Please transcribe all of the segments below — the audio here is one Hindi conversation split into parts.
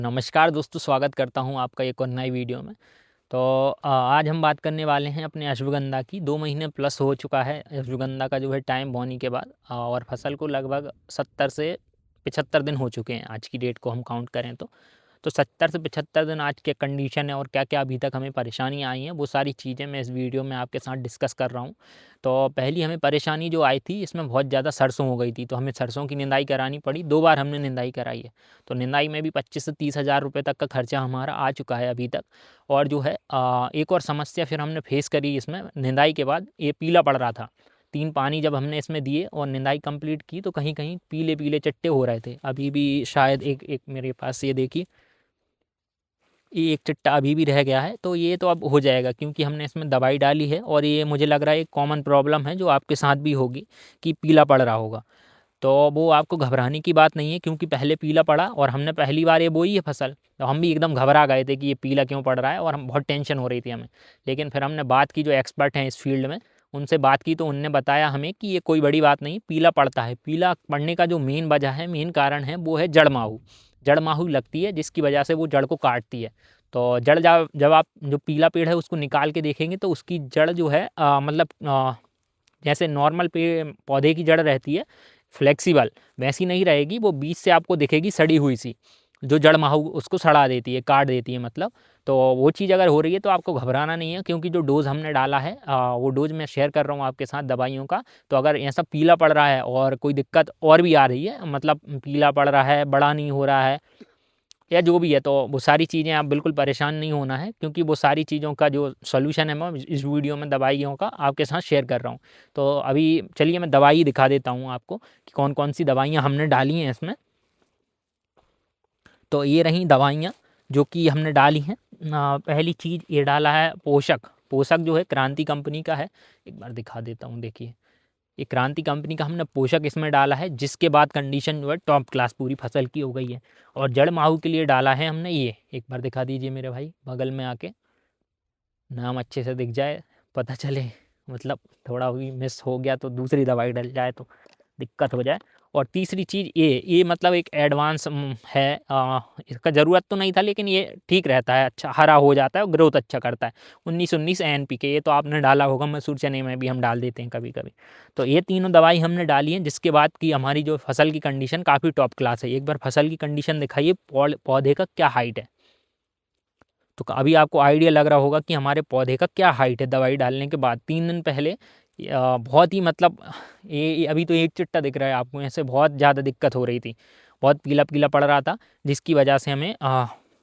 नमस्कार दोस्तों, स्वागत करता हूं आपका एक और नई वीडियो में। तो आज हम बात करने वाले हैं अपने अश्वगंधा की। 2 महीने प्लस हो चुका है अश्वगंधा का जो है टाइम बोनी के बाद, और फसल को लगभग 70 से 75 दिन हो चुके हैं आज की डेट को हम काउंट करें तो 70 से 75 दिन आज के कंडीशन है और क्या-क्या अभी तक हमें परेशानियाँ आई हैं, वो सारी चीज़ें मैं इस वीडियो में आपके साथ डिस्कस कर रहा हूँ। तो पहली हमें परेशानी जो आई थी, इसमें बहुत ज़्यादा सरसों हो गई थी, तो हमें सरसों की निंदाई करानी पड़ी। 2 बार हमने निंदाई कराई है, तो निंदाई में भी 25 से 30 हज़ार रुपये तक का खर्चा हमारा आ चुका है अभी तक। और जो है एक और समस्या फिर हमने फेस करी इसमें निंदाई के बाद, ये पीला पड़ रहा था। 3 पानी जब हमने इसमें दिए और निंदाई कंप्लीट की, तो कहीं-कहीं पीले-पीले चट्टे हो रहे थे। अभी भी शायद एक एक मेरे पास ये देखिए, ये एक चिट्टा अभी भी रह गया है, तो ये तो अब हो जाएगा क्योंकि हमने इसमें दवाई डाली है और ये मुझे लग रहा है एक कॉमन प्रॉब्लम है जो आपके साथ भी होगी कि पीला पड़ रहा होगा। तो वो आपको घबराने की बात नहीं है, क्योंकि पहले पीला पड़ा और हमने पहली बार ये बोई है फसल, तो हम भी एकदम घबरा गए थे कि ये पीला क्यों पड़ रहा है, और हम बहुत टेंशन हो रही थी हमें। लेकिन फिर हमने बात की जो एक्सपर्ट हैं इस फील्ड में, उनसे बात की, तो उनने बताया हमें कि ये कोई बड़ी बात नहीं, पीला पड़ता है। पीला पड़ने का जो मेन वजह है, मेन कारण है, वो है जड़ माहू। जड़ माहू लगती है जिसकी वजह से वो जड़ को काटती है। तो जड़ जब आप जो पीला पेड़ है उसको निकाल के देखेंगे, तो उसकी जड़ जो है मतलब जैसे नॉर्मल पौधे की जड़ रहती है फ्लेक्सिबल, वैसी नहीं रहेगी। वो बीच से आपको दिखेगी सड़ी हुई सी, जो जड़ माहू उसको सड़ा देती है, काट देती है मतलब। तो वो चीज़ अगर हो रही है तो आपको घबराना नहीं है, क्योंकि जो डोज़ हमने डाला है वो डोज़ मैं शेयर कर रहा हूँ आपके साथ दवाइयों का। तो अगर ऐसा पीला पड़ रहा है और कोई दिक्कत और भी आ रही है, मतलब पीला पड़ रहा है, बड़ा नहीं हो रहा है, या जो भी है, तो वो सारी चीज़ें आप बिल्कुल परेशान नहीं होना है, क्योंकि वो सारी चीज़ों का जो सॉल्यूशन है मैं इस वीडियो में दवाइयों का आपके साथ शेयर कर रहा हूँ। तो अभी चलिए मैं दवाई दिखा देता हूँ आपको कि कौन-कौन सी दवाइयाँ हमने डाली हैं इसमें। तो ये रहीं दवाइयाँ जो कि हमने डाली हैं। पहली चीज़ ये डाला है पोषक। पोषक जो है क्रांति कंपनी का है, एक बार दिखा देता हूँ देखिए। ये क्रांति कंपनी का हमने पोषक इसमें डाला है, जिसके बाद कंडीशन जो है टॉप क्लास पूरी फसल की हो गई है। और जड़ माहू के लिए डाला है हमने ये, एक बार दिखा दीजिए मेरे भाई बगल में आके, नाम अच्छे से दिख जाए, पता चले, मतलब थोड़ा भी मिस हो गया तो दूसरी दवाई डल जाए तो दिक्कत हो जाए। और तीसरी चीज़ ये मतलब एक एडवांस है, इसका ज़रूरत तो नहीं था, लेकिन ये ठीक रहता है, अच्छा हरा हो जाता है और ग्रोथ अच्छा करता है। 19-19 एनपीके, ये तो आपने डाला होगा, मसूर चने में भी हम डाल देते हैं कभी-कभी। तो ये तीनों दवाई हमने डाली हैं, जिसके बाद की हमारी जो फसल की कंडीशन काफ़ी टॉप क्लास है। एक बार फसल की कंडीशन दिखाइए, पौधे का क्या हाइट है। तो अभी आपको आइडिया लग रहा होगा कि हमारे पौधे का क्या हाइट है दवाई डालने के बाद। 3 दिन पहले बहुत ही मतलब ये अभी तो एक चिट्टा दिख रहा है आपको, ऐसे बहुत ज़्यादा दिक्कत हो रही थी। बहुत पीला-पीला पड़ रहा था, जिसकी वजह से हमें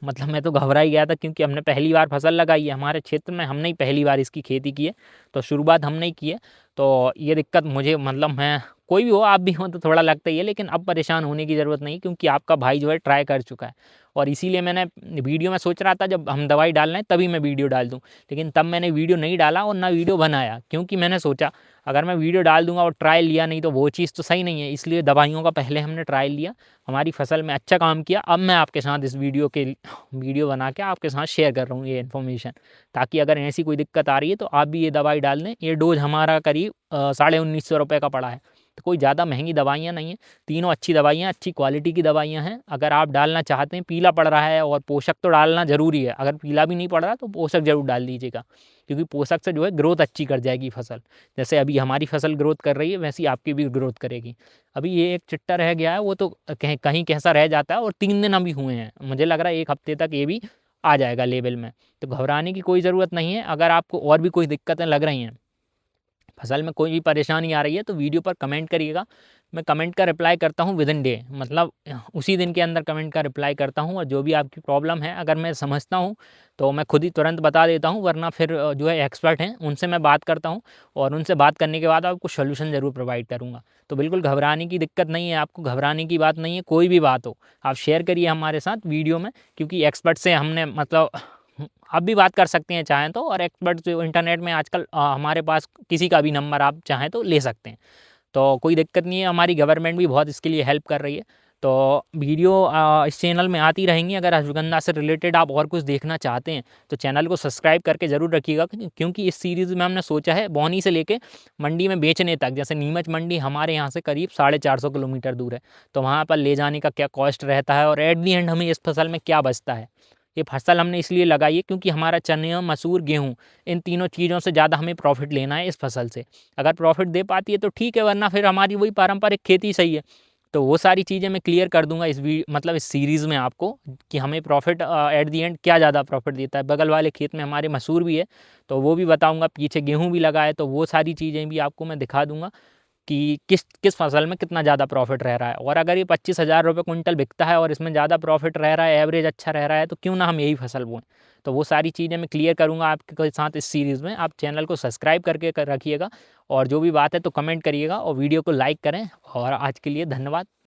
मतलब मैं तो घबरा ही गया था, क्योंकि हमने पहली बार फसल लगाई है हमारे क्षेत्र में, हमने ही पहली बार इसकी खेती की है, तो शुरुआत हमने ही की है। तो ये दिक्कत मुझे, मतलब मैं, कोई भी हो, आप भी हो, तो थोड़ा लगता ही है, लेकिन अब परेशान होने की ज़रूरत नहीं, क्योंकि आपका भाई जो है ट्राई कर चुका है। और इसीलिए मैंने वीडियो में सोच रहा था जब हम दवाई डाल रहे हैं तभी मैं वीडियो डाल दूँ, लेकिन तब मैंने वीडियो नहीं डाला और ना वीडियो बनाया, क्योंकि मैंने सोचा अगर मैं वीडियो डाल दूँगा और ट्रायल लिया नहीं तो वो चीज़ तो सही नहीं है। इसलिए दवाइयों का पहले हमने ट्रायल लिया, हमारी फसल में अच्छा काम किया। अब मैं आपके साथ इस वीडियो बना के आपके साथ शेयर कर रहा हूँ ये इन्फॉर्मेशन, ताकि अगर ऐसी कोई दिक्कत आ रही है तो आप भी ये दवाई डाल दें। ये डोज़ हमारा करीब 1950 रुपये का पड़ा है, तो कोई ज़्यादा महंगी दवाइयाँ नहीं हैं। तीनों अच्छी दवाइयाँ, अच्छी क्वालिटी की दवाइयाँ हैं। अगर आप डालना चाहते हैं, पीला पड़ रहा है और पोषक तो डालना ज़रूरी है, अगर पीला भी नहीं पड़ रहा तो पोषक ज़रूर डाल दीजिएगा, क्योंकि पोषक से जो है ग्रोथ अच्छी कर जाएगी फसल। जैसे अभी हमारी फसल ग्रोथ कर रही है, वैसी आपकी भी ग्रोथ करेगी। अभी ये एक चिट्टा रह गया है, वो तो कहीं कहीं कैसा रह जाता है, और 3 दिन अभी हुए हैं, मुझे लग रहा है 1 हफ्ते तक ये भी आ जाएगा लेवल में। तो घबराने की कोई ज़रूरत नहीं है। अगर आपको और भी कोई दिक्कतें लग रही हैं, फसल में कोई भी परेशानी आ रही है, तो वीडियो पर कमेंट करिएगा। मैं कमेंट का रिप्लाई करता हूँ विदिन डे, मतलब उसी दिन के अंदर कमेंट का रिप्लाई करता हूँ। और जो भी आपकी प्रॉब्लम है, अगर मैं समझता हूँ तो मैं खुद ही तुरंत बता देता हूँ, वरना फिर जो है एक्सपर्ट हैं उनसे मैं बात करता हूँ, और उनसे बात करने के बाद आपको सोल्यूशन ज़रूर प्रोवाइड करूँगा। तो बिल्कुल घबराने की दिक्कत नहीं है, आपको घबराने की बात नहीं है। कोई भी बात हो आप शेयर करिए हमारे साथ वीडियो में, क्योंकि एक्सपर्ट से हमने मतलब आप भी बात कर सकते हैं चाहें तो। और एक्सपर्ट जो इंटरनेट में आजकल हमारे पास किसी का भी नंबर आप चाहें तो ले सकते हैं, तो कोई दिक्कत नहीं है। हमारी गवर्नमेंट भी बहुत इसके लिए हेल्प कर रही है। तो वीडियो इस चैनल में आती रहेंगी। अगर अश्वगंधा से रिलेटेड आप और कुछ देखना चाहते हैं तो चैनल को सब्सक्राइब करके ज़रूर रखिएगा, क्योंकि इस सीरीज़ में हमने सोचा है बौनी से लेके मंडी में बेचने तक, जैसे नीमच मंडी हमारे यहाँ से करीब 450 किलोमीटर दूर है, तो वहाँ पर ले जाने का क्या कॉस्ट रहता है और एट दी एंड हमें इस फसल में क्या बचता है। ये फसल हमने इसलिए लगाई है क्योंकि हमारा चने, मसूर, गेहूँ, इन तीनों चीज़ों से ज़्यादा हमें प्रॉफिट लेना है इस फसल से। अगर प्रॉफिट दे पाती है तो ठीक है, वरना फिर हमारी वही पारंपरिक खेती सही है। तो वो सारी चीज़ें मैं क्लियर कर दूंगा मतलब इस सीरीज़ में आपको, कि हमें प्रॉफिट एट दी एंड क्या ज़्यादा प्रॉफिट देता है। बगल वाले खेत में हमारे मसूर भी है तो वो भी बताऊंगा, पीछे गेहूँ भी लगा है तो वो सारी चीज़ें भी आपको मैं दिखा दूंगा कि किस किस फसल में कितना ज़्यादा प्रॉफिट रह रहा है। और अगर ये 25,000 रुपये कुंटल बिकता है और इसमें ज़्यादा प्रॉफिट रह रहा है, एवरेज अच्छा रह रहा है, तो क्यों ना हम यही फसल बोएं। तो वो सारी चीज़ें मैं क्लियर करूँगा आपके साथ इस सीरीज़ में। आप चैनल को सब्सक्राइब करके रखिएगा और जो भी बात है तो कमेंट करिएगा और वीडियो को लाइक करें। और आज के लिए धन्यवाद।